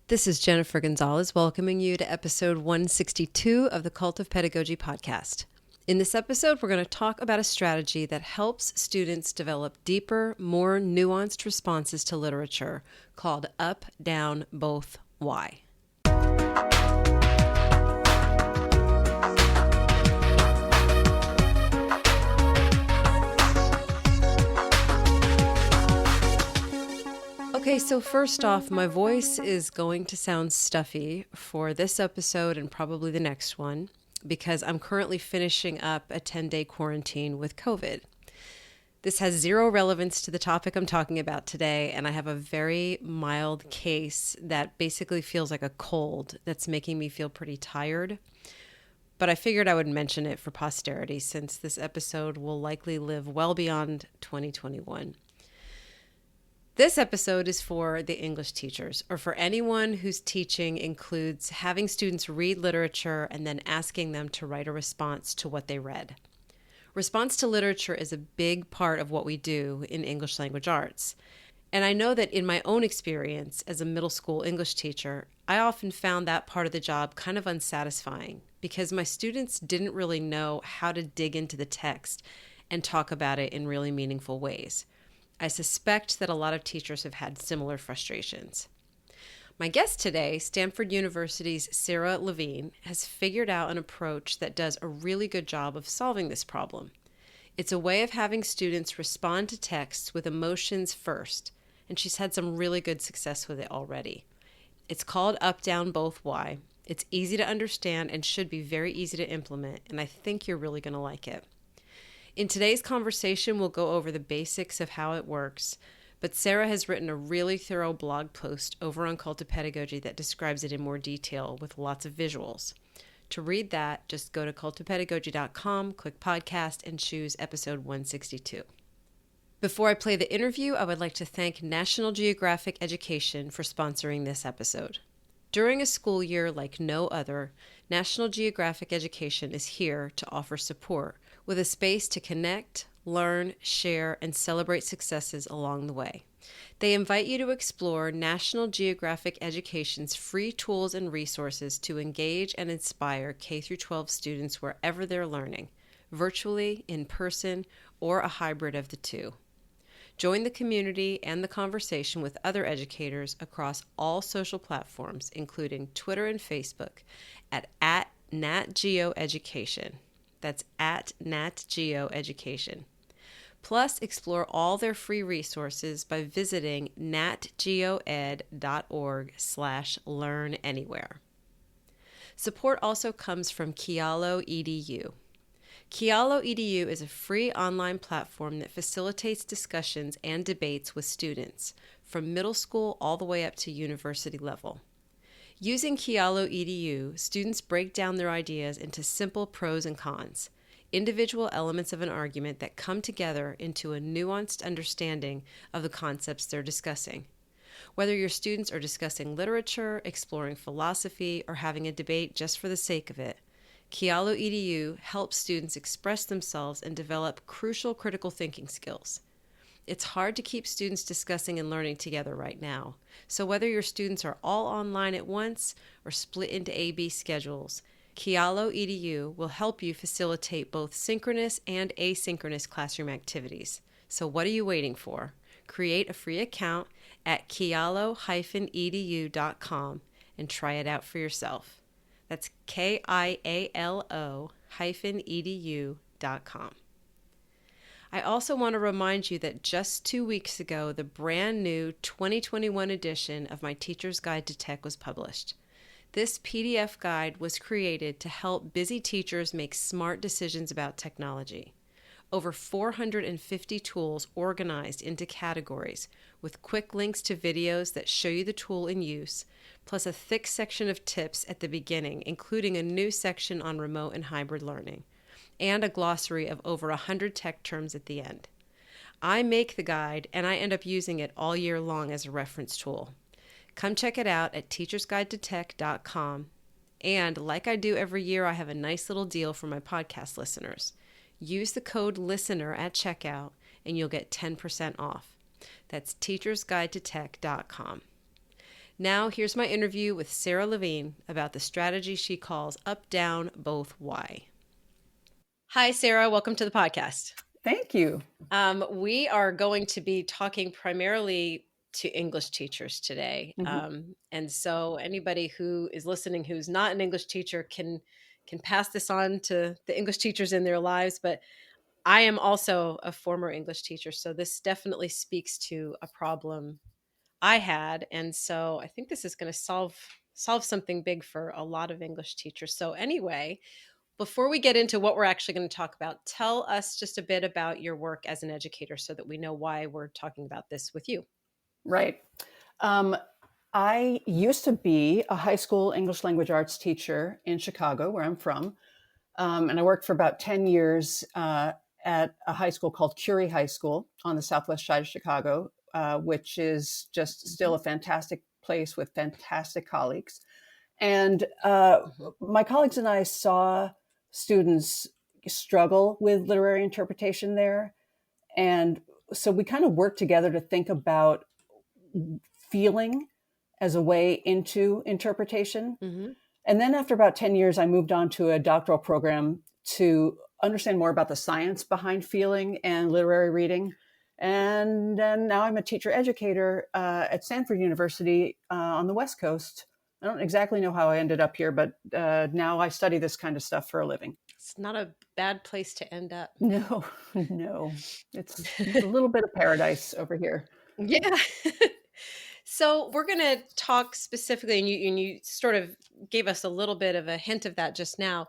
This is Jennifer Gonzalez welcoming you to episode 162 of the Cult of Pedagogy podcast. In this episode, we're going to talk about a strategy that helps students develop deeper, more nuanced responses to literature called Up, Down, Both, Why. Okay, so first off, my voice is going to sound stuffy for this episode and probably the next one because I'm currently finishing up a 10-day quarantine with COVID. This has zero relevance to the topic I'm talking about today, and I have a very mild case that basically feels like a cold that's making me feel pretty tired. But I figured I would mention it for posterity since this episode will likely live well beyond 2021. This episode is for the English teachers, or for anyone whose teaching includes having students read literature and then asking them to write a response to what they read. Response to literature is a big part of what we do in English language arts. And I know that in my own experience as a middle school English teacher, I often found that part of the job kind of unsatisfying because my students didn't really know how to dig into the text and talk about it in really meaningful ways. I suspect that a lot of teachers have had similar frustrations. My guest today, Stanford University's Sarah Levine, has figured out an approach that does a really good job of solving this problem. It's a way of having students respond to texts with emotions first, and she's had some really good success with it already. It's called Up, Down, Both, Why. It's easy to understand and should be very easy to implement, and I think you're really going to like it. In today's conversation, we'll go over the basics of how it works, but Sarah has written a really thorough blog post over on Cult of Pedagogy that describes it in more detail with lots of visuals. To read that, just go to cultofpedagogy.com, click podcast, and choose episode 162. Before I play the interview, I would like to thank National Geographic Education for sponsoring this episode. During a school year like no other, National Geographic Education is here to offer support with a space to connect, learn, share, and celebrate successes along the way. They invite you to explore National Geographic Education's free tools and resources to engage and inspire K-12 students wherever they're learning, virtually, in person, or a hybrid of the two. Join the community and the conversation with other educators across all social platforms, including Twitter and Facebook, at @NatGeoEducation. That's at @NatGeoEducation. Plus, explore all their free resources by visiting natgeoed.org/learnanywhere. Support also comes from Kialo EDU. Kialo EDU is a free online platform that facilitates discussions and debates with students from middle school all the way up to university level. Using Kialo EDU, students break down their ideas into simple pros and cons, individual elements of an argument that come together into a nuanced understanding of the concepts they're discussing. Whether your students are discussing literature, exploring philosophy, or having a debate just for the sake of it, Kialo EDU helps students express themselves and develop crucial critical thinking skills. It's hard to keep students discussing and learning together right now. So whether your students are all online at once or split into A/B schedules, Kialo EDU will help you facilitate both synchronous and asynchronous classroom activities. So what are you waiting for? Create a free account at kialo-edu.com and try it out for yourself. That's kialo-edu.com. I also want to remind you that just 2 weeks ago, the brand new 2021 edition of my Teacher's Guide to Tech was published. This PDF guide was created to help busy teachers make smart decisions about technology. Over 450 tools organized into categories with quick links to videos that show you the tool in use, plus a thick section of tips at the beginning, including a new section on remote and hybrid learning, and a glossary of over 100 tech terms at the end. I make the guide, and I end up using it all year long as a reference tool. Come check it out at teachersguidetotech.com. And like I do every year, I have a nice little deal for my podcast listeners. Use the code LISTENER at checkout, and you'll get 10% off. That's teachersguidetotech.com. Now, here's my interview with Sarah Levine about the strategy she calls up, down, both why. Hi, Sarah. Welcome to the podcast. Thank you. We are going to be talking primarily to English teachers today. And so anybody who is listening who's not an English teacher can pass this on to the English teachers in their lives. But I am also a former English teacher, so this definitely speaks to a problem I had. And so I think this is going to solve something big for a lot of English teachers. So anyway, before we get into what we're actually going to talk about, tell us just a bit about your work as an educator so that we know why we're talking about this with you. Right. I used to be a high school English language arts teacher in Chicago, where I'm from. And I worked for about 10 years at a high school called Curie High School on the southwest side of Chicago, which is just still a fantastic place with fantastic colleagues. And my colleagues and I saw students struggle with literary interpretation there. And so we kind of worked together to think about feeling as a way into interpretation. And then after about 10 years, I moved on to a doctoral program to understand more about the science behind feeling and literary reading. And now I'm a teacher educator at Stanford University on the West Coast. I don't exactly know how I ended up here, but now I study this kind of stuff for a living. It's not a bad place to end up. No. It's a little bit of paradise over here. Yeah. So we're going to talk specifically, and you sort of gave us a little bit of a hint of that just now.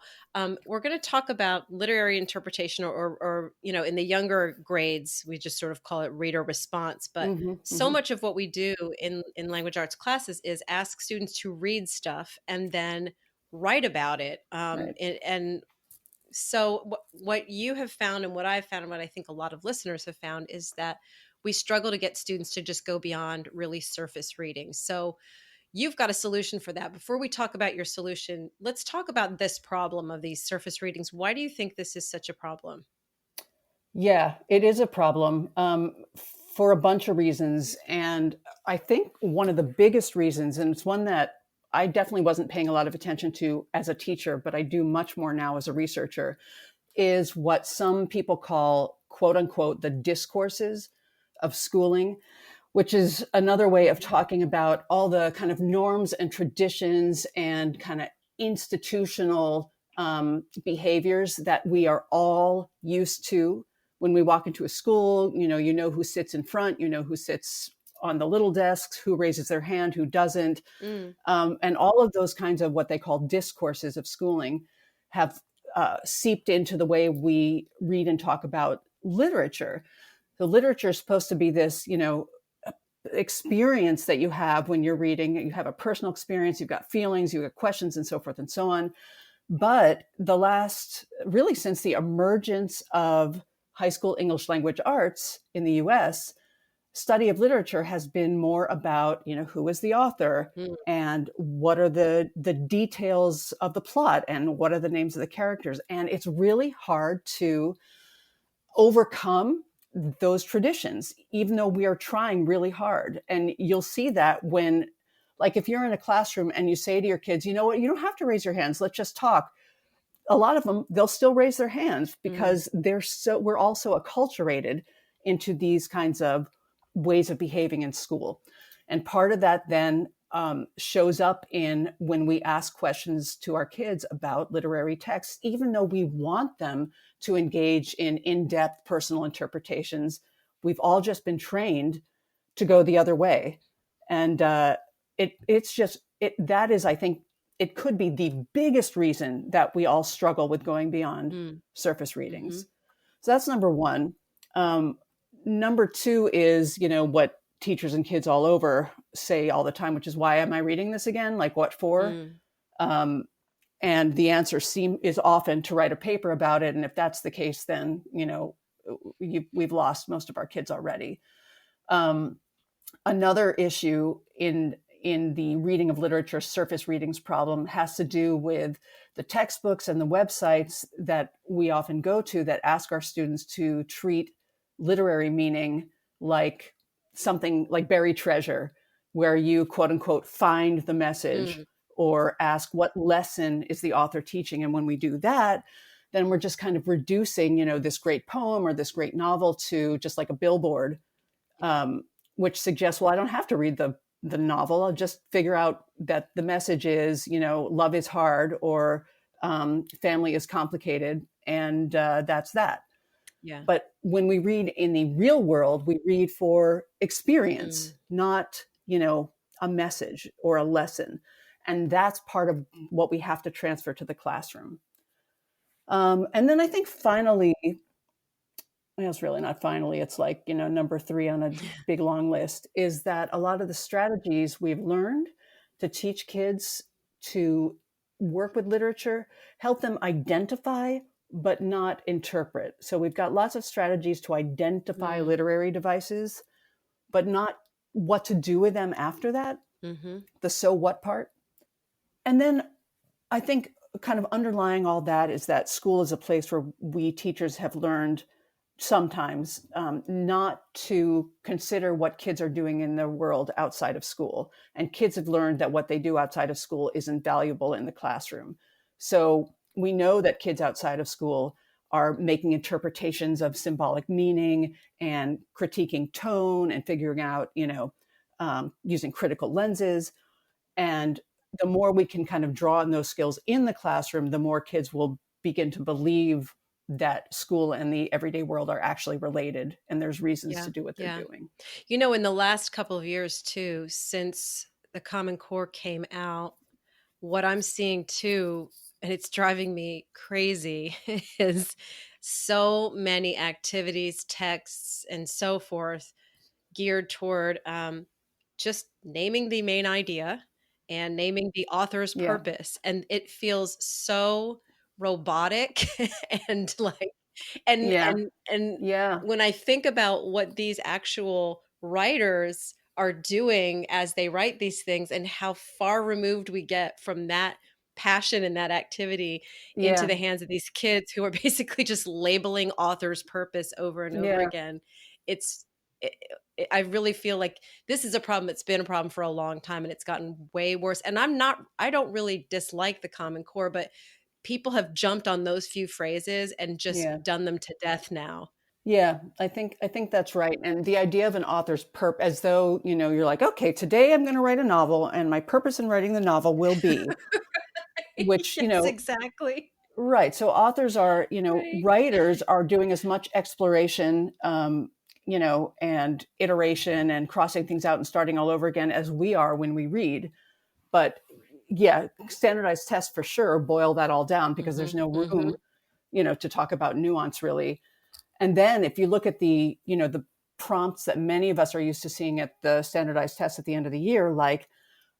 We're going to talk about literary interpretation, or in the younger grades, we just sort of call it reader response. But so much of what we do in language arts classes is ask students to read stuff and then write about it. Right. And so what you have found, and what I've found, and what I think a lot of listeners have found, is that we struggle to get students to just go beyond really surface reading. So you've got a solution for that. Before we talk about your solution, let's talk about this problem of these surface readings. Why do you think this is such a problem? Yeah, it is a problem for a bunch of reasons. And I think one of the biggest reasons, and it's one that I definitely wasn't paying a lot of attention to as a teacher, but I do much more now as a researcher, is what some people call, quote unquote, the discourses of schooling, which is another way of talking about all the kind of norms and traditions and kind of institutional behaviors that we are all used to when we walk into a school. You know who sits in front, you know who sits on the little desks, who raises their hand, who doesn't. And all of those kinds of what they call discourses of schooling have seeped into the way we read and talk about literature. The literature is supposed to be this, experience that you have when you're reading. You have a personal experience, you've got feelings, you've got questions, and so forth and so on. But really since the emergence of high school English language arts in the US, study of literature has been more about, who is the author and what are the details of the plot and what are the names of the characters. And it's really hard to overcome those traditions, even though we are trying really hard. And you'll see that when, like, if you're in a classroom and you say to your kids, you know what, you don't have to raise your hands, let's just talk. A lot of them, they'll still raise their hands because we're all so acculturated into these kinds of ways of behaving in school. And part of that then shows up in when we ask questions to our kids about literary texts, even though we want them to engage in in-depth personal interpretations. We've all just been trained to go the other way. And that is, I think, it could be the biggest reason that we all struggle with going beyond surface readings. So that's number one. Number two is, what teachers and kids all over say all the time, which is, why am I reading this again? Like, what for? And the answer is often to write a paper about it. And if that's the case, then, we've lost most of our kids already. Another issue in the reading of literature surface readings problem has to do with the textbooks and the websites that we often go to that ask our students to treat literary meaning like something like buried treasure. where you quote unquote find the message Mm. or ask what lesson is the author teaching. And when we do that, then we're just kind of reducing, this great poem or this great novel to just like a billboard, Yeah. um, which suggests, well, I don't have to read the novel. I'll just figure out that the message is, love is hard, or family is complicated, and that's that. Yeah. But when we read in the real world, we read for experience, Mm. not, a message or a lesson. And that's part of what we have to transfer to the classroom. And then I think finally, well, it's really not finally, it's like, number 3 on a big long list, is that a lot of the strategies we've learned to teach kids to work with literature help them identify but not interpret. So we've got lots of strategies to identify Mm. literary devices, but not what to do with them after that, Mm-hmm. the so what part. And then I think kind of underlying all that is that school is a place where we teachers have learned sometimes not to consider what kids are doing in their world outside of school. And kids have learned that what they do outside of school isn't valuable in the classroom. So we know that kids outside of school are making interpretations of symbolic meaning and critiquing tone and figuring out, using critical lenses. And the more we can kind of draw on those skills in the classroom, the more kids will begin to believe that school and the everyday world are actually related and there's reasons Yeah. to do what they're Yeah. doing. In the last couple of years too, since the Common Core came out, what I'm seeing too, and it's driving me crazy, is so many activities, texts, and so forth geared toward just naming the main idea and naming the author's Yeah. purpose. And it feels so robotic and like and Yeah. and and Yeah. when I think about what these actual writers are doing as they write these things and how far removed we get from that passion and that activity into Yeah. the hands of these kids who are basically just labeling author's purpose over and over Yeah. again, it's it, I really feel like this is a problem that's been a problem for a long time and it's gotten way worse. And I don't really dislike the Common Core, but people have jumped on those few phrases and just Yeah. done them to death now. Yeah, I think that's right. And the idea of an author's purpose, as though, you're like, okay, today I'm going to write a novel and my purpose in writing the novel will be, which, Yes, exactly. right. So authors are, Right. writers are doing as much exploration, and iteration and crossing things out and starting all over again as we are when we read. But yeah, standardized tests for sure boil that all down because there's Mhm, no room, mhm. to talk about nuance really. And then if you look at the prompts that many of us are used to seeing at the standardized tests at the end of the year, like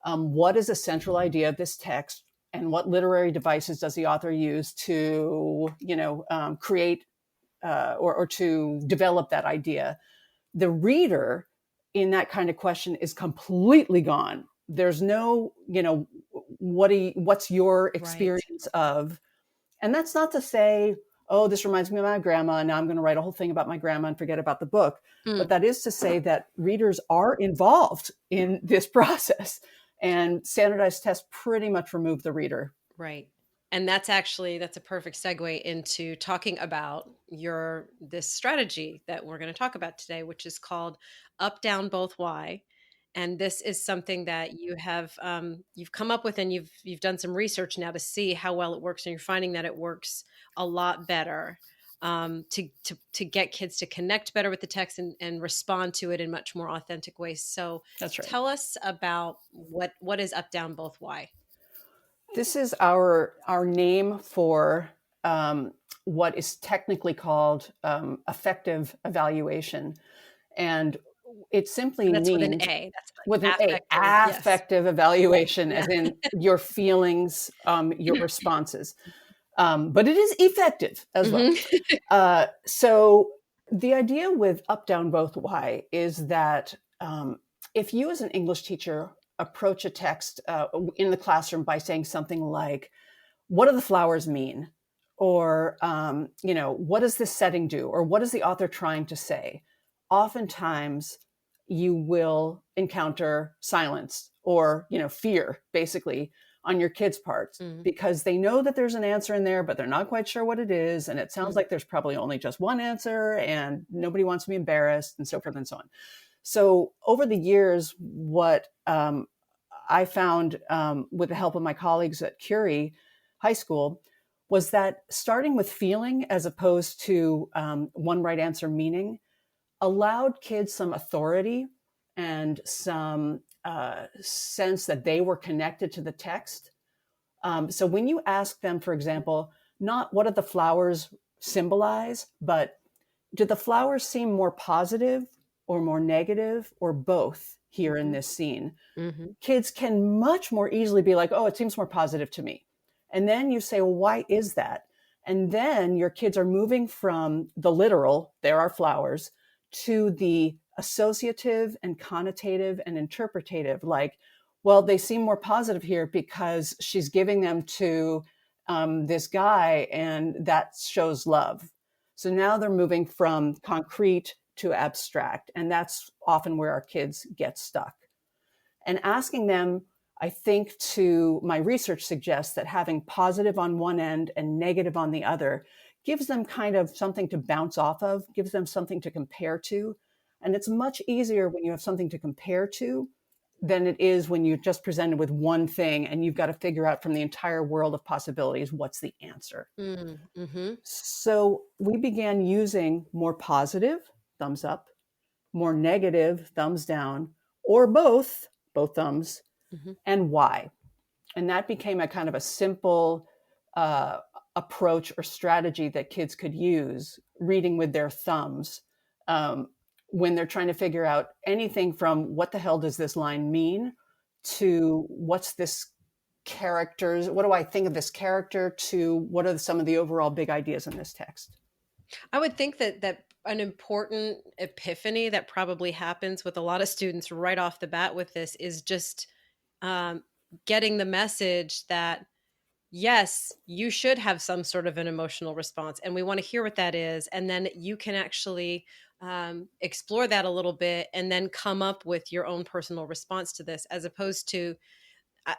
what is a central idea of this text and what literary devices does the author use to create or to develop that idea. The reader in that kind of question is completely gone. There's no what's your Right. experience of. And that's not to say, oh, this reminds me of my grandma, and now I'm going to write a whole thing about my grandma and forget about the book. But Mm, that is to say that readers are involved in this process. And standardized tests pretty much remove the reader. right. And that's a perfect segue into talking about your this strategy that we're going to talk about today, which is called Up, Down, Both, Why. And this is something that you've come up with, and you've done some research now to see how well it works, and you're finding that it works a lot better to get kids to connect better with the text and respond to it in much more authentic ways. So That's right. tell us about what is Up, Down, Both, Why. This is our name for what is technically called affective evaluation, and it simply And that's with an means A. That's with an like A, affective. Yes. affective evaluation, Yeah. as in your feelings, your responses. But it is effective as well. Mhm. So the idea with up, down, both why is that if you as an English teacher approach a text in the classroom by saying something like, what do the flowers mean? Or, what does this setting do? Or what is the author trying to say? Oftentimes, you will encounter silence or, fear, basically, on your kids' parts, Mm, because they know that there's an answer in there, but they're not quite sure what it is. And it sounds mm, like there's probably only just one answer and nobody wants to be embarrassed, and so forth and so on. So over the years, what I found, with the help of my colleagues at Curie High School, was that starting with feeling as opposed to one right answer meaning allowed kids some authority and some sense that they were connected to the text. So when you ask them, for example, not what do the flowers symbolize, but do the flowers seem more positive or more negative or both here in mhm, this scene? mhm, Kids can much more easily be like, oh, it seems more positive to me. And then you say, well, why is that? And then your kids are moving from the literal, there are flowers, to the associative and connotative and interpretative, like, well, they seem more positive here because she's giving them to this guy and that shows love. So now they're moving from concrete to abstract. And that's often where our kids get stuck. And asking them, I think, to my research suggests that having positive on one end and negative on the other gives them kind of something to bounce off of, gives them something to compare to. And it's much easier when you have something to compare to than it is when you're just presented with one thing and you've got to figure out from the entire world of possibilities what's the answer. mm, mhm, So we began using more positive, thumbs up, more negative, thumbs down, or both thumbs, mhm. and why. And that became a kind of a simple uh, approach or strategy that kids could use reading with their thumbs, um, when they're trying to figure out anything from what the hell does this line mean to what's this characters, what do I think of this character, to what are some of the overall big ideas in this text. I would think that an important epiphany that probably happens with a lot of students right off the bat with this is just um, getting the message that yes, you should have some sort of an emotional response, and we want to hear what that is, and then you can actually explore that a little bit, and then come up with your own personal response to this, as opposed to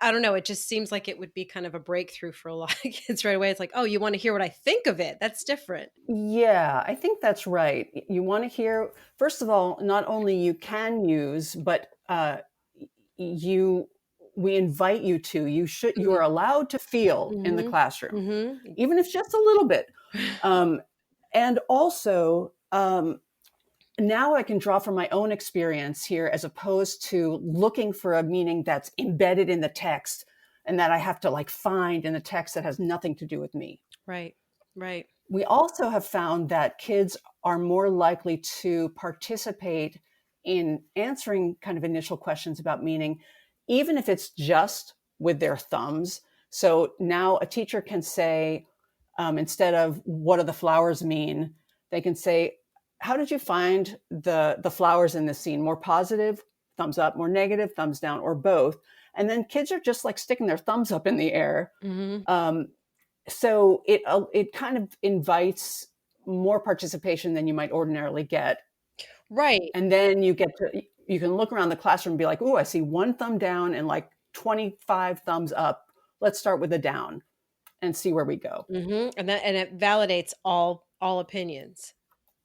I don't know. It just seems like it would be kind of a breakthrough for a lot of kids right away. It's like, oh, you want to hear what I think of it? That's different. Yeah, I think that's right. You want to hear, first of all, not only you can use, but you, we invite you to, you are allowed to feel in the Mm-hmm. classroom, Mm-hmm. even if it's just a little bit. Um, and also, now I can draw from my own experience here as opposed to looking for a meaning that's embedded in the text and that I have to like find in the text that has nothing to do with me. Right. Right. We also have found that kids are more likely to participate in answering kind of initial questions about meaning, even if it's just with their thumbs. So now a teacher can say, instead of what do the flowers mean, they can say, how did you find the flowers in this scene? More positive, thumbs up, more negative, thumbs down, or both. And then kids are just like sticking their thumbs up in the air. Mm-hmm. Um, so it kind of invites more participation than you might ordinarily get. Right. And then you can look around the classroom and be like, oh, I see one thumb down and like 25 thumbs up. Let's start with a down and see where we go. Mm-hmm. And it validates all opinions.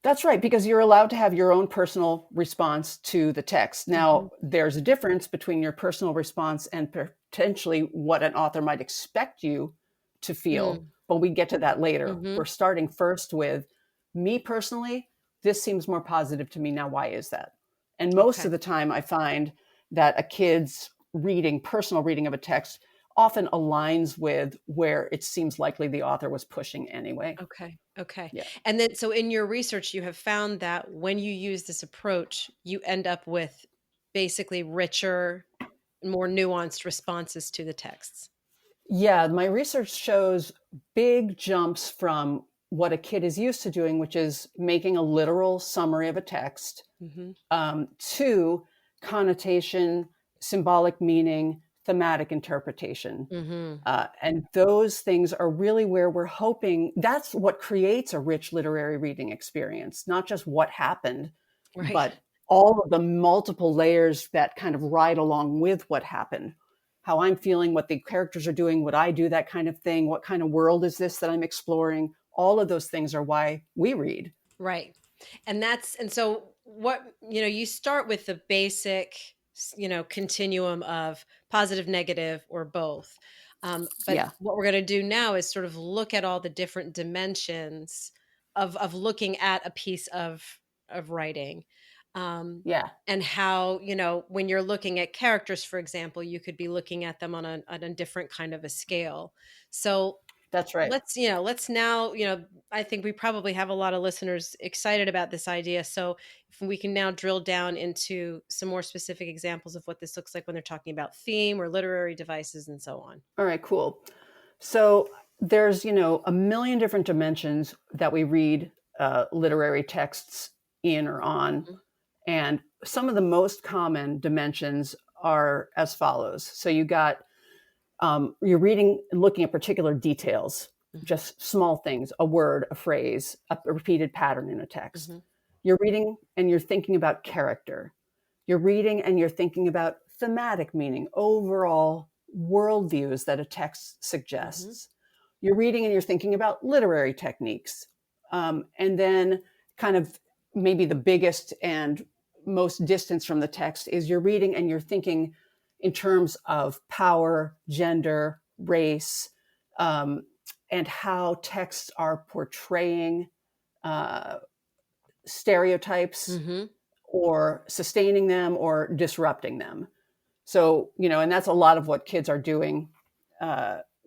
That's right, because you're allowed to have your own personal response to the text. Mm-hmm. Now, there's a difference between your personal response and potentially what an author might expect you to feel, but we get to that later. Mm-hmm. We're starting first with me personally, this seems more positive to me. Now, why is that? And most Okay. of the time, I find that a kid's reading, personal reading of a text, often aligns with where it seems likely the author was pushing anyway. Okay. Okay. Yeah. And then, so in your research, you have found that when you use this approach, you end up with basically richer, more nuanced responses to the texts. Yeah, my research shows big jumps from what a kid is used to doing, which is making a literal summary of a text, Mm-hmm. to connotation, symbolic meaning, thematic interpretation. Mm-hmm. And those things are really where we're hoping that's what creates a rich literary reading experience, not just what happened, Right. but all of the multiple layers that kind of ride along with what happened, how I'm feeling, what the characters are doing, what I do, that kind of thing. What kind of world is this that I'm exploring? All of those things are why we read. Right. And so what, you start with the basic, continuum of positive, negative, or both. But Yeah, what we're going to do now is sort of look at all the different dimensions of looking at a piece of writing. Um, yeah, and how, when you're looking at characters, for example, you could be looking at them on a different kind of a scale. So that's right. let's now, I think we probably have a lot of listeners excited about this idea. So if we can now drill down into some more specific examples of what this looks like when they're talking about theme or literary devices and so on. All right, cool. So there's, a million different dimensions that we read literary texts in or on. Mhm. And some of the most common dimensions are as follows. So you got, you're reading and looking at particular details, Mhm. just small things, a word, a phrase, a repeated pattern in a text. Mhm. You're reading and you're thinking about character. You're reading and you're thinking about thematic meaning, overall worldviews that a text Mhm. suggests. You're reading and you're thinking about literary techniques. And then, kind of maybe the biggest and most distance from the text is you're reading and you're thinking in terms of power, gender, race, um, and how texts are portraying uh, stereotypes Mhm. or sustaining them or disrupting them. So, and that's a lot of what kids are doing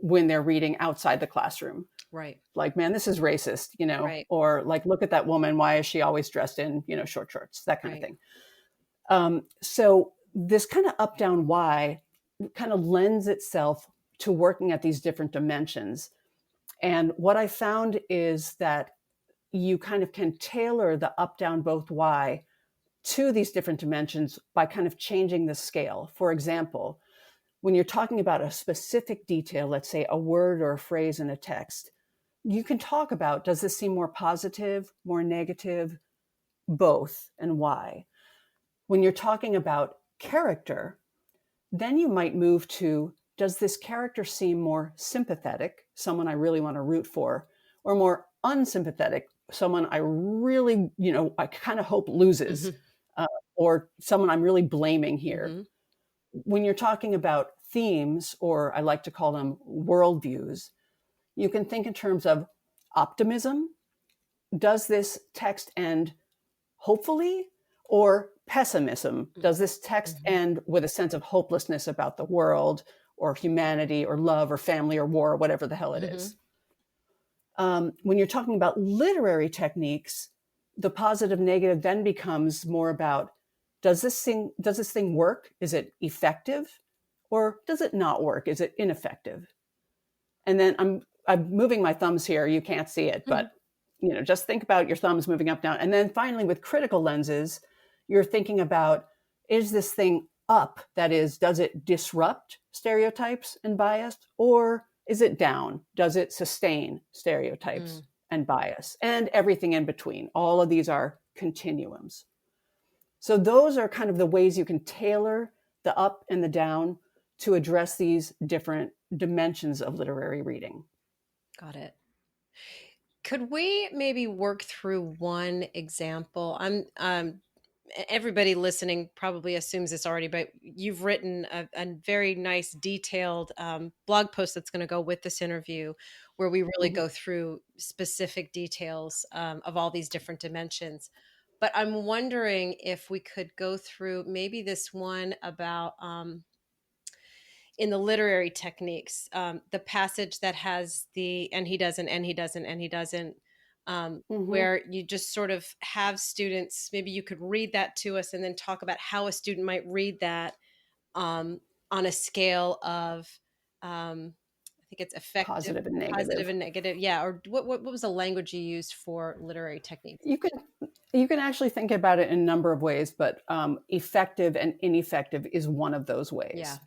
when they're reading outside the classroom. Right. Like, man, this is racist, Right. or like, look at that woman. Why is she always dressed in, short shorts, that kind of Right. thing. So this kind of up, down, why kind of lends itself to working at these different dimensions. And what I found is that you kind of can tailor the up, down, both, why to these different dimensions by kind of changing the scale. For example, when you're talking about a specific detail, let's say a word or a phrase in a text, you can talk about, does this seem more positive, more negative, both, and why? When you're talking about character, then you might move to, does this character seem more sympathetic, someone I really want to root for, or more unsympathetic, someone I really, I kind of hope loses, Mhm. uh, or someone I'm really blaming here? Mhm. When you're talking about themes, or I like to call them worldviews, you can think in terms of optimism. Does this text end hopefully, or pessimism? Does this text Mhm. end with a sense of hopelessness about the world or humanity or love or family or war or whatever the hell it Mhm. is? When you're talking about literary techniques, the positive negative then becomes more about, does this thing work? Is it effective, or does it not work? Is it ineffective? And then I'm moving my thumbs here. You can't see it, Mhm. but just think about your thumbs moving up, down. And then finally, with critical lenses, you're thinking about, is this thing up? That is, does it disrupt stereotypes and bias? Or is it down? Does it sustain stereotypes Mm. and bias? And everything in between. All of these are continuums. So those are kind of the ways you can tailor the up and the down to address these different dimensions of literary reading. Got it. Could we maybe work through one example? Everybody listening probably assumes this already, but you've written a very nice, detailed blog post that's going to go with this interview, where we really Mhm. go through specific details of all these different dimensions. But I'm wondering if we could go through maybe this one about in the literary techniques, the passage that has the and he doesn't, and he doesn't, and he doesn't, Mhm. where you just sort of have students, maybe you could read that to us and then talk about how a student might read that um, on a scale of, I think it's effective, Positive and positive, negative. and negative. Yeah. Or what was the language you used for literary techniques? You can actually think about it in a number of ways, but effective and ineffective is one of those Yeah. ways.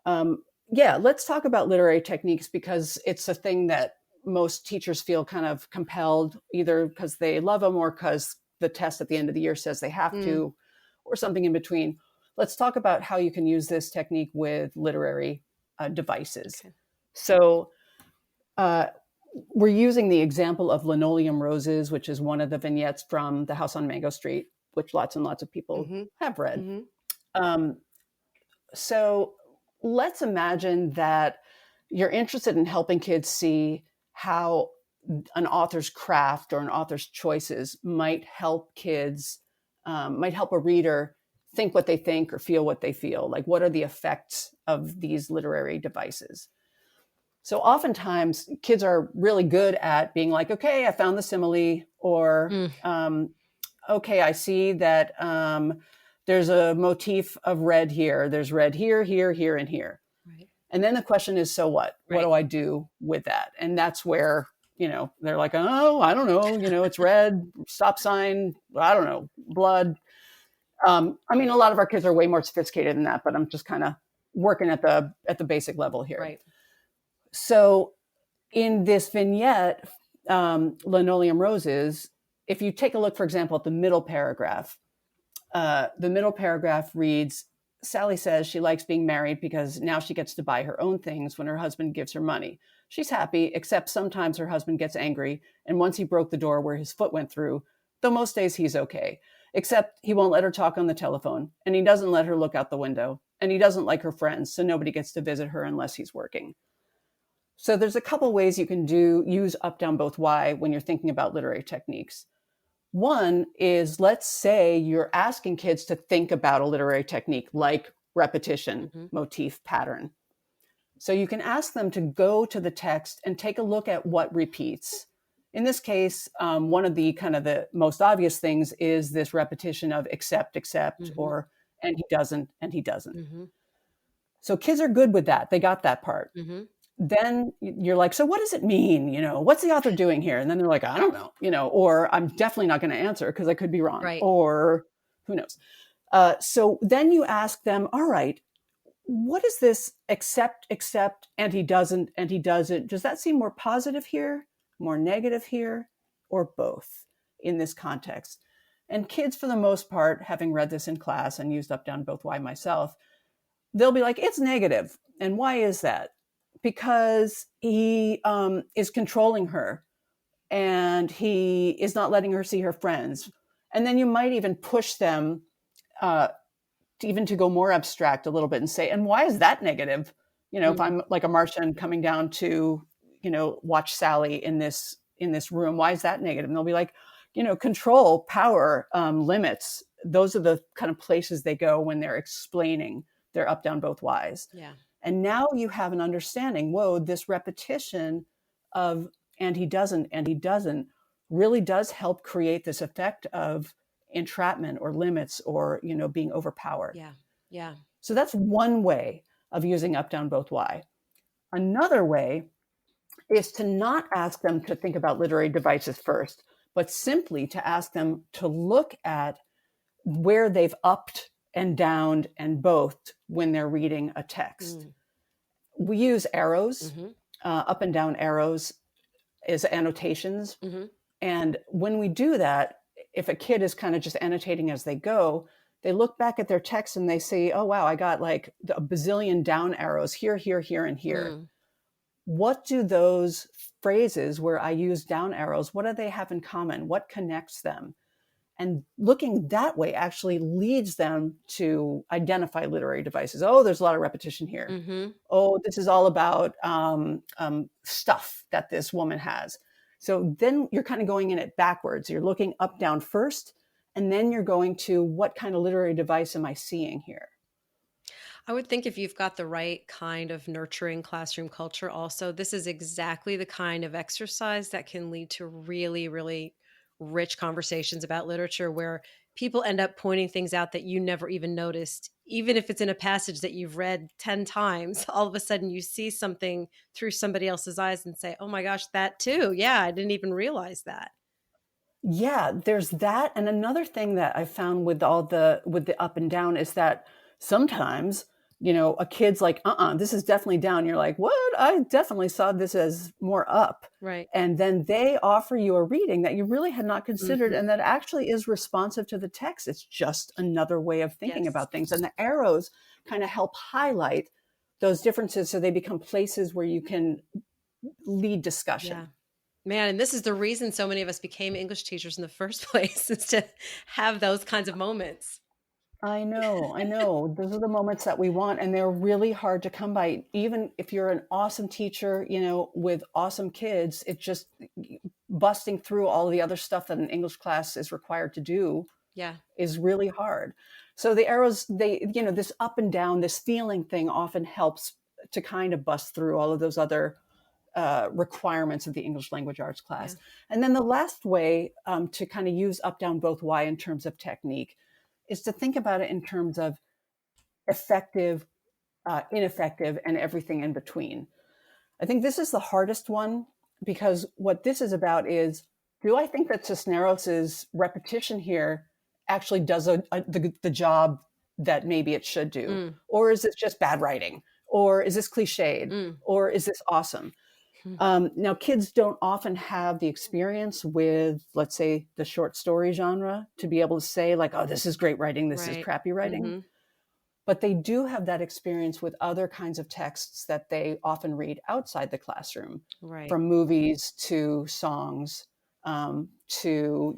Um, yeah, let's talk about literary techniques, because it's a thing that most teachers feel kind of compelled, either because they love them or because the test at the end of the year says they have Mm. to, or something in between. Let's talk about how you can use this technique with literary devices. Okay. So uh, we're using the example of Linoleum Roses, which is one of the vignettes from The House on Mango Street, which lots and lots of people Mm-hmm. have read. Mm-hmm. Um, so let's imagine that you're interested in helping kids see how an author's craft or an author's choices might help kids, might help a reader think what they think or feel what they feel. Like, what are the effects of these literary devices? So oftentimes kids are really good at being like, okay, I found the simile, or Mm. okay, I see that there's a motif of red here. There's red here, here, here, and here. Right. And then the question is, so what? What Right. do I do with that? And that's where, they're like, oh, I don't know, it's red, stop sign, I don't know, blood. I mean, a lot of our kids are way more sophisticated than that, but I'm just kind of working at the basic level here. Right. So in this vignette, Linoleum Roses, if you take a look, for example, at the middle paragraph reads, Sally says she likes being married because now she gets to buy her own things when her husband gives her money. She's happy, except sometimes her husband gets angry, and once he broke the door where his foot went through, though most days he's okay, except he won't let her talk on the telephone, and he doesn't let her look out the window, and he doesn't like her friends, so nobody gets to visit her unless he's working. So there's a couple ways you can use up, down, both, why when you're thinking about literary techniques. One is, let's say you're asking kids to think about a literary technique like repetition, Mm-hmm. motif, pattern. So you can ask them to go to the text and take a look at what repeats. In this case, one of the kind of the most obvious things is this repetition of except, Mm-hmm. or and he doesn't, and he doesn't. Mm-hmm. So kids are good with that. They got that part. Mm-hmm. Then you're like, so what does it mean? What's the author doing here? And then they're like, I don't know, or I'm definitely not going to answer because I could be wrong, Right. or who knows? So then you ask them, all right, what is this except, and he doesn't, and he doesn't? Does that seem more positive here, more negative here, or both in this context? And kids, for the most part, having read this in class and used up, down, both, why myself, they'll be like, it's negative. And why is that? Because he is controlling her and he is not letting her see her friends. And then you might even push them to go more abstract a little bit and say, and why is that negative? If I'm like a Martian coming down to, watch Sally in this room, why is that negative? And they'll be like, control, power, limits. Those are the kind of places they go when they're explaining their up, down, both, whys. Yeah. And now you have an understanding, whoa, this repetition of and he doesn't, really does help create this effect of entrapment or limits or, being overpowered. Yeah. Yeah. So that's one way of using up, down, both, why. Another way is to not ask them to think about literary devices first, but simply to ask them to look at where they've upped and downed and both when they're reading a text. Mm. We use arrows, Mm-hmm. up and down arrows as annotations. Mm-hmm. And when we do that, if a kid is kind of just annotating as they go, they look back at their text and they say, oh, wow, I got like a bazillion down arrows here, here, here, and here. Mm. What do those phrases where I use down arrows, what do they have in common? What connects them? And looking that way actually leads them to identify literary devices. Oh, there's a lot of repetition here. Mm-hmm. Oh, this is all about stuff that this woman has. So then you're kind of going in it backwards. You're looking up, down first, and then you're going to, what kind of literary device am I seeing here? I would think if you've got the right kind of nurturing classroom culture, also, this is exactly the kind of exercise that can lead to really, really rich conversations about literature where people end up pointing things out that you never even noticed. Even if it's in a passage that you've read 10 times, all of a sudden you see something through somebody else's eyes and say, oh my gosh, that too. Yeah, I didn't even realize that. Yeah, there's that. And another thing that I found with the up and down is that sometimes A kid's like, this is definitely down. You're like, what? I definitely saw this as more up. Right. And then they offer you a reading that you really had not considered Hmm. and that actually is responsive to the text. It's just another way of thinking Yes. about things. And the arrows kind of help highlight those differences so they become places where you can lead Yeah. discussion. Man, and this is the reason so many of us became English teachers in the first place, is to have those kinds of moments. I know. Those are the moments that we want, and they're really hard to come by. Even if you're an awesome teacher, with awesome kids, it's just busting through all the other stuff that an English class is required to do Yeah. is really hard. So the arrows, this up and down, this feeling thing often helps to kind of bust through all of those other requirements of the English language arts Yeah. class. And then the last way to kind of use up, down, both, why in terms of technique is to think about it in terms of effective, ineffective, and everything in between. I think this is the hardest one because what this is about is, do I think that Cisneros's repetition here actually does the job that maybe it should do? Mm. Or is this just bad writing? Or is this cliched? Mm. Or is this awesome? Now, kids don't often have the experience with, let's say, the short story genre to be able to say, like, oh, this is great writing, this is Right. crappy writing. Hmm. But they do have that experience with other kinds of texts that they often read outside the classroom, Right. from movies to songs, to,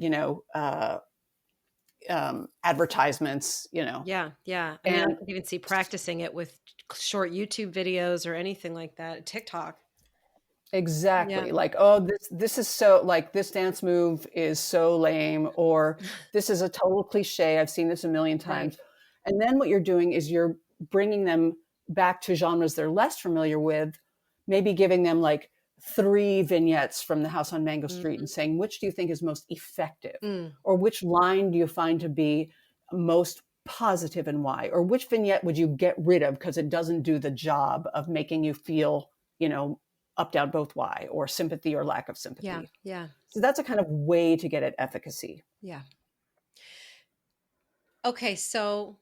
advertisements. Yeah. Yeah. I mean, I And could even see practicing it with short YouTube videos or anything like that. TikTok. Yeah. exactly, like, oh, this is so, like, this dance move is so lame, or this is a total cliche. I've seen this a million Right. times. And then what you're doing is you're bringing them back to genres they're less familiar with, maybe giving them like 3 vignettes from The House on Mango Street Hmm. and saying, which do you think is most effective? Mm. Or which line do you find to be most positive and why? Or which vignette would you get rid of because it doesn't do the job of making you feel, up, down, both, why, or sympathy or lack of Yeah. sympathy. Yeah. So that's a kind of way to get at efficacy. Yeah. Okay. So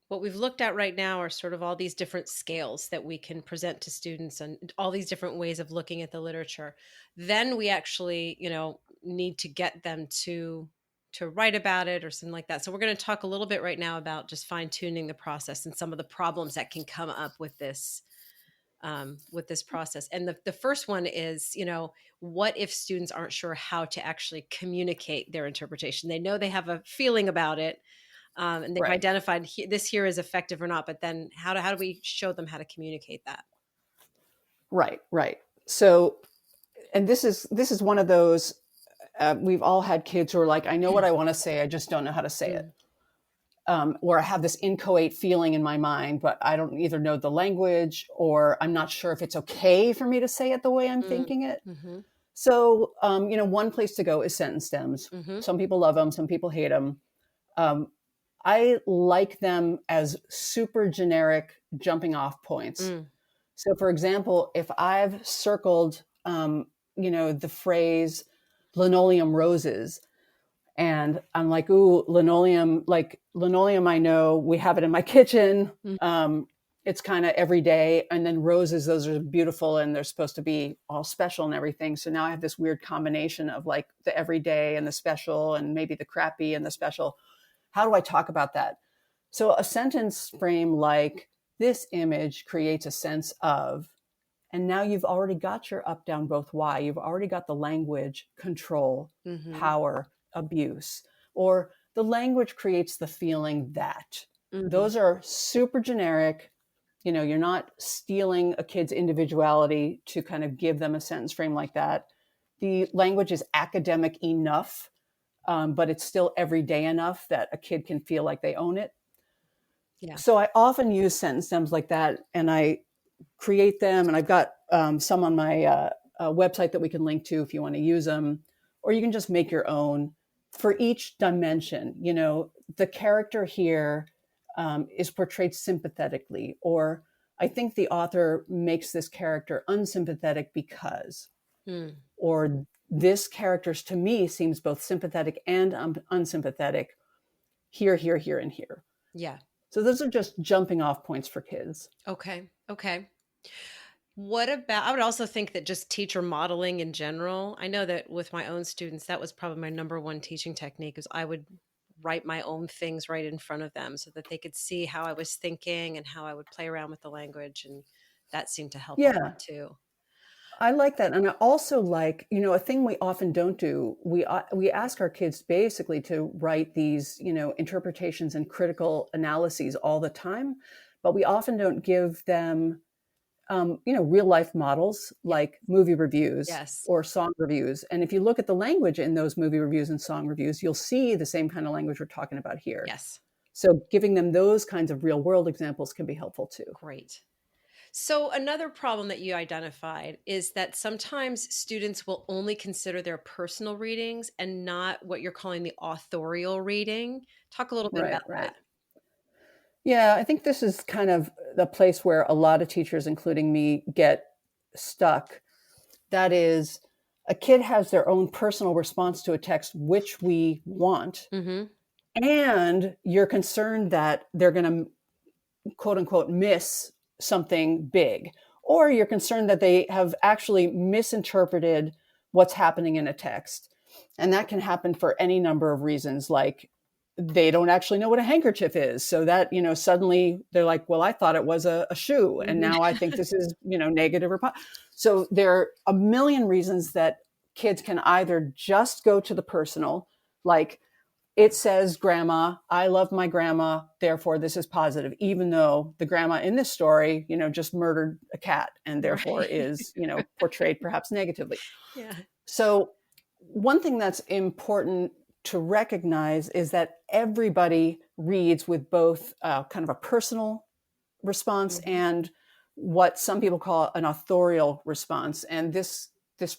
what we've looked at right now are sort of all these different scales that we can present to students and all these different ways of looking at the literature. Then we actually, need to get them to write about it or something like that. So we're going to talk a little bit right now about just fine tuning the process and some of the problems that can come up with this process. And the first one is, what if students aren't sure how to actually communicate their interpretation? They know they have a feeling about it, and they've Right, identified this here is effective or not. But then how do we show them how to communicate that? right. So, and this is one of those, we've all had kids who are like, I know what I want to say, I just don't know how to say it. Mm. Or I have this inchoate feeling in my mind, but I don't either know the language, or I'm not sure if it's okay for me to say it the way I'm Mm. thinking it. Mm-hmm. So, one place to go is sentence stems. Mm-hmm. Some people love them, some people hate them. Um, I like them as super generic jumping off points. Mm. So, for example, if I've circled, the phrase linoleum roses, and I'm like, ooh, linoleum, like linoleum, I know we have it in my kitchen. Mm. It's kind of every day. And then roses, those are beautiful and they're supposed to be all special and everything. So now I have this weird combination of like the everyday and the special, and maybe the crappy and the special. How do I talk about that? So a sentence frame like, this image creates a sense of, and now you've already got your up, down, both, why. You've already got the language, control, Mm-hmm. power, abuse, or the language creates the feeling that. Mm-hmm. Those are super generic. You're not stealing a kid's individuality to kind of give them a sentence frame like that. The language is academic enough, but it's still everyday enough that a kid can feel like they own it. Yeah. So I often use sentence stems like that, and I create them. And I've got some on my website that we can link to if you want to use them, or you can just make your own for each dimension. The character here is portrayed sympathetically, or I think the author makes this character unsympathetic because, Mm. or this character to me seems both sympathetic and unsympathetic here, here, here, and here. Yeah. So those are just jumping off points for kids. Okay. Okay. What about, I would also think that just teacher modeling in general. I know that with my own students, that was probably my number one teaching technique is I would write my own things right in front of them so that they could see how I was thinking and how I would play around with the language. And that seemed to help a Yeah, lot too. I like that. And I also like, a thing we often don't do, we ask our kids basically to write these, interpretations and critical analyses all the time, but we often don't give them real life models Yeah. like movie reviews Yes. or song reviews. And if you look at the language in those movie reviews and song reviews, you'll see the same kind of language we're talking about here. Yes. So giving them those kinds of real world examples can be helpful too. Great. So, another problem that you identified is that sometimes students will only consider their personal readings and not what you're calling the authorial reading. Talk a little bit Right, about right. that. Yeah, I think this is kind of the place where a lot of teachers, including me, get stuck. That is, a kid has their own personal response to a text, which we want, Mm-hmm. and you're concerned that they're going to, quote unquote, miss something big, or you're concerned that they have actually misinterpreted what's happening in a text. And that can happen for any number of reasons, like they don't actually know what a handkerchief is. So that, suddenly they're like, well, I thought it was a shoe. And Mm-hmm. now I think this is, negative or positive. So there are a million reasons that kids can either just go to the personal, like it says grandma, I love my grandma, therefore this is positive, even though the grandma in this story, just murdered a cat and therefore Right. is, portrayed perhaps negatively. Yeah. So one thing that's important to recognize is that everybody reads with both kind of a personal response Mm-hmm. and what some people call an authorial response. And this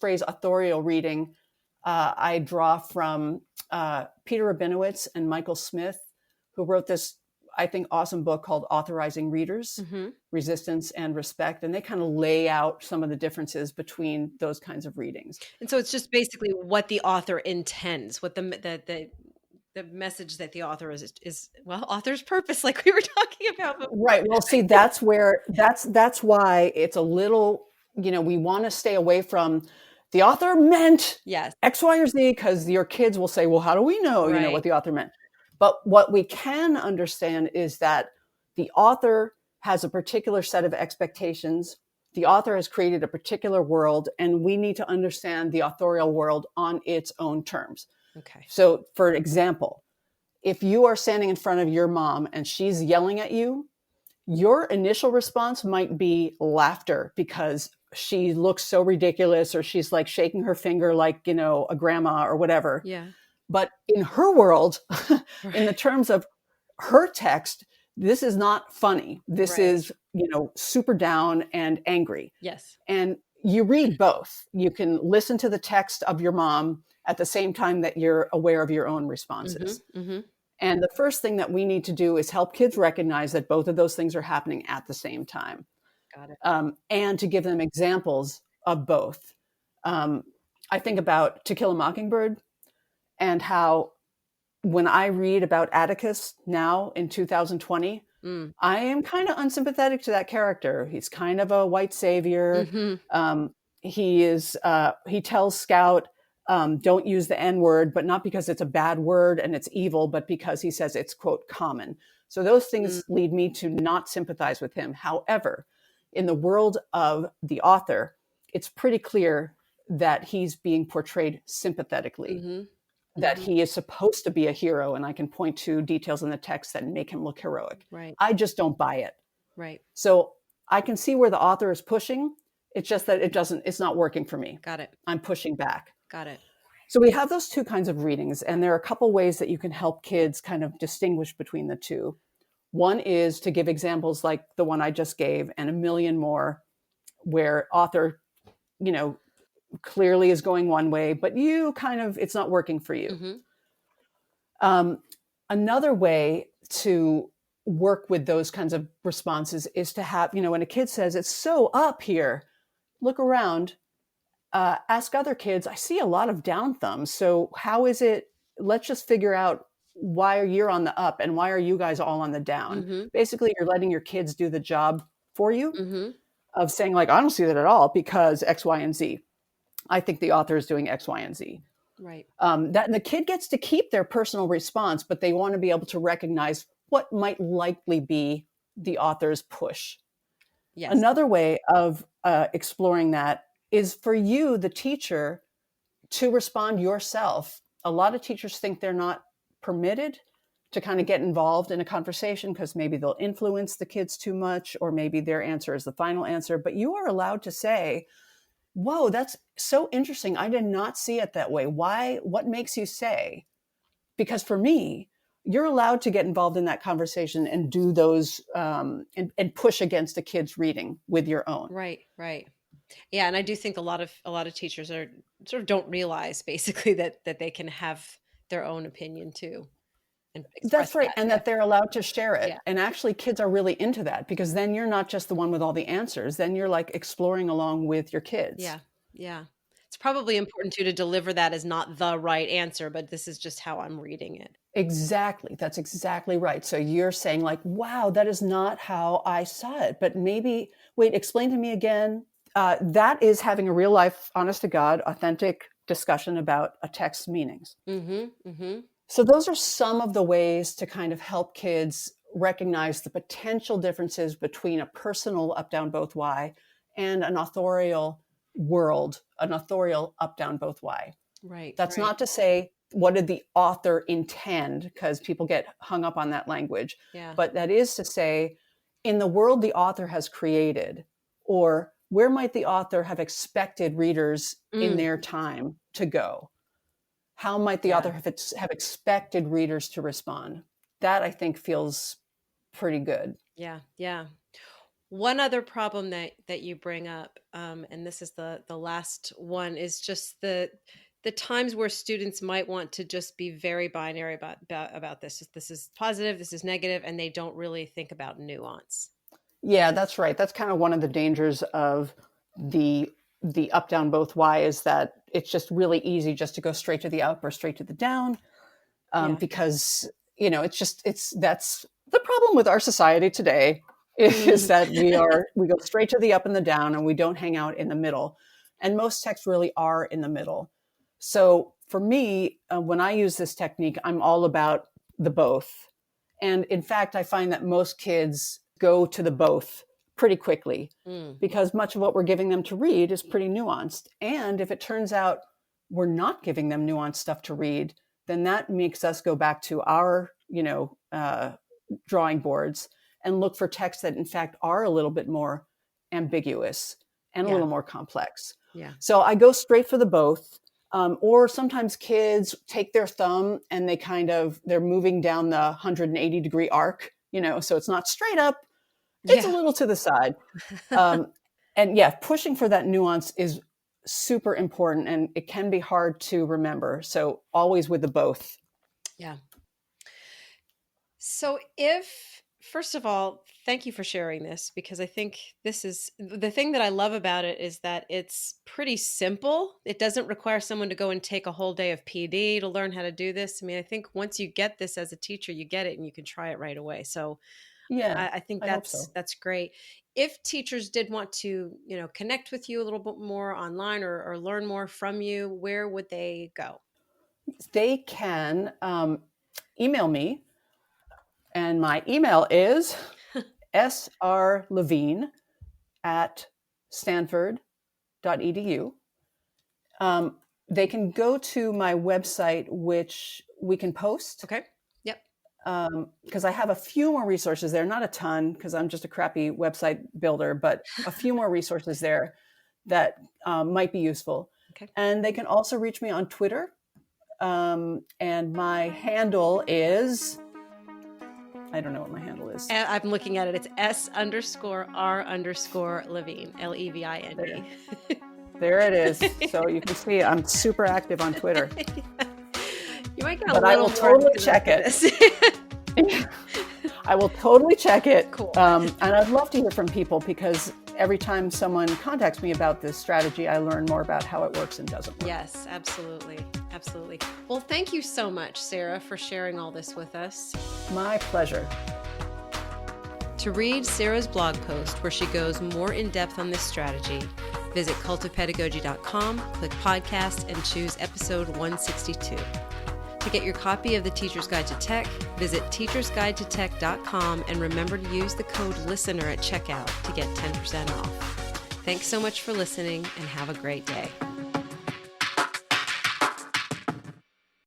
phrase authorial reading, I draw from Peter Rabinowitz and Michael Smith, who wrote this, I think, awesome book called Authorizing Readers, Mm-hmm. Resistance and Respect. And they kind of lay out some of the differences between those kinds of readings. And so it's just basically what the author intends, what the message that the author is well, author's purpose, like we were talking about before. Right. Well, see, that's why it's a little, we want to stay away from the author meant Yes. X, Y, or Z, because your kids will say, well, how do we know, what Right. the author meant? But what we can understand is that the author has a particular set of expectations. The author has created a particular world, and we need to understand the authorial world on its own terms. Okay. So, for example, if you are standing in front of your mom and she's yelling at you, your initial response might be laughter because she looks so ridiculous or she's like shaking her finger like, a grandma or whatever. Yeah. But in her world, in the Right. terms of her text, this is not funny. This Right. is, super down and angry. Yes. And you read both. You can listen to the text of your mom at the same time that you're aware of your own responses. Mm-hmm. Mm-hmm. And the first thing that we need to do is help kids recognize that both of those things are happening at the same time, Got it. and to give them examples of both. I think about To Kill a Mockingbird and how when I read about Atticus now in 2020, Mm. I am kind of unsympathetic to that character. He's kind of a white savior. Mm-hmm. He tells Scout, don't use the N word, but not because it's a bad word and it's evil, but because he says it's, quote, common. So those things lead me to not sympathize with him. However, in the world of the author, it's pretty clear that he's being portrayed sympathetically, Mm-hmm. that Mm-hmm. he is supposed to be a hero. And I can point to details in the text that make him look heroic. Right. I just don't buy it. Right. So I can see where the author is pushing. It's just that it's not working for me. Got it. I'm pushing back. Got it. So we have those two kinds of readings, and there are a couple ways that you can help kids kind of distinguish between the two. One is to give examples like the one I just gave and a million more where author, clearly is going one way, but it's not working for you. Mm-hmm. Another way to work with those kinds of responses is to have, when a kid says, it's so up here, look around, ask other kids, I see a lot of down thumbs. So how is it? Let's just figure out why are you on the up and why are you guys all on the down? Mm-hmm. Basically, you're letting your kids do the job for you Mm-hmm. of saying like, I don't see that at all because X, Y, and Z. I think the author is doing X, Y, and Z. Right. That and the kid gets to keep their personal response, but they want to be able to recognize what might likely be the author's push. Yes. Another way of exploring that is for you, the teacher, to respond yourself. A lot of teachers think they're not permitted to kind of get involved in a conversation because maybe they'll influence the kids too much, or maybe their answer is the final answer. But you are allowed to say, whoa, that's so interesting. I did not see it that way. Why? What makes you say? Because for me, you're allowed to get involved in that conversation and do those and push against a kid's reading with your own. Right. Right. Yeah, and I do think a lot of teachers are sort of don't realize basically that they can have their own opinion too and express That's right. that. And Yeah. that they're allowed to share it. Yeah. And actually, kids are really into that because then you're not just the one with all the answers. Then you're like exploring along with your kids. Yeah. Yeah. It's probably important too to deliver that as not the right answer, but this is just how I'm reading it. Exactly. That's exactly right. So you're saying, like, wow, that is not how I saw it. But maybe, wait, explain to me again. That is having a real life, honest to God, authentic discussion about a text's meanings. Mm-hmm. Mm-hmm. So those are some of the ways to kind of help kids recognize the potential differences between a personal up, down, both Y and an authorial world, an authorial up, down, both Y. Right. That's right. not to say what did the author intend, because people get hung up on that language. Yeah. But that is to say, in the world the author has created, or where might the author have expected readers in their time to go? How might the author have expected readers to respond? That, I think, feels pretty good. Yeah. Yeah. One other problem that you bring up, and this is the last one, is just the times where students might want to just be very binary about this. This is positive, this is negative, and they don't really think about nuance. Yeah, that's right. That's kind of one of the dangers of the up, down, both Y, is that it's just really easy just to go straight to the up or straight to the down, because that's the problem with our society today is that we go straight to the up and the down, and we don't hang out in the middle. And most texts really are in the middle. So for me, when I use this technique, I'm all about the both. And in fact, I find that most kids go to the both pretty quickly because much of what we're giving them to read is pretty nuanced. And if it turns out we're not giving them nuanced stuff to read, then that makes us go back to our, drawing boards and look for texts that in fact are a little bit more ambiguous and a little more complex. Yeah. So I go straight for the both. Or sometimes kids take their thumb and they're moving down the 180-degree arc, so it's not straight up, it's a little to the side. And pushing for that nuance is super important, and it can be hard to remember. So always with the both. Yeah. So first of all, thank you for sharing this, because I think this is the thing that I love about it, is that it's pretty simple. It doesn't require someone to go and take a whole day of PD to learn how to do this. I mean, I think once you get this as a teacher, you get it and you can try it right away. So I think that's great. If teachers did want to, connect with you a little bit more online or learn more from you, where would they go? They can email me. And my email is srlevine@stanford.edu. They can go to my website, which we can post. Okay. Yep. Because I have a few more resources there, not a ton, because I'm just a crappy website builder, but a few more resources there that might be useful. Okay. And they can also reach me on Twitter. And my handle is... I don't know what my handle is. I'm looking at it. It's S_R_Levine, Levine. There it is. So you can see I'm super active on Twitter. You might get but I will totally check it. I will totally check it. Cool. And I'd love to hear from people, because every time someone contacts me about this strategy, I learn more about how it works and doesn't work. Yes, absolutely. Absolutely. Well, thank you so much, Sarah, for sharing all this with us. My pleasure. To read Sarah's blog post where she goes more in depth on this strategy, visit cultofpedagogy.com, click podcast, and choose episode 162. To get your copy of the Teacher's Guide to Tech, visit teachersguidetotech.com and remember to use the code LISTENER at checkout to get 10% off. Thanks so much for listening and have a great day.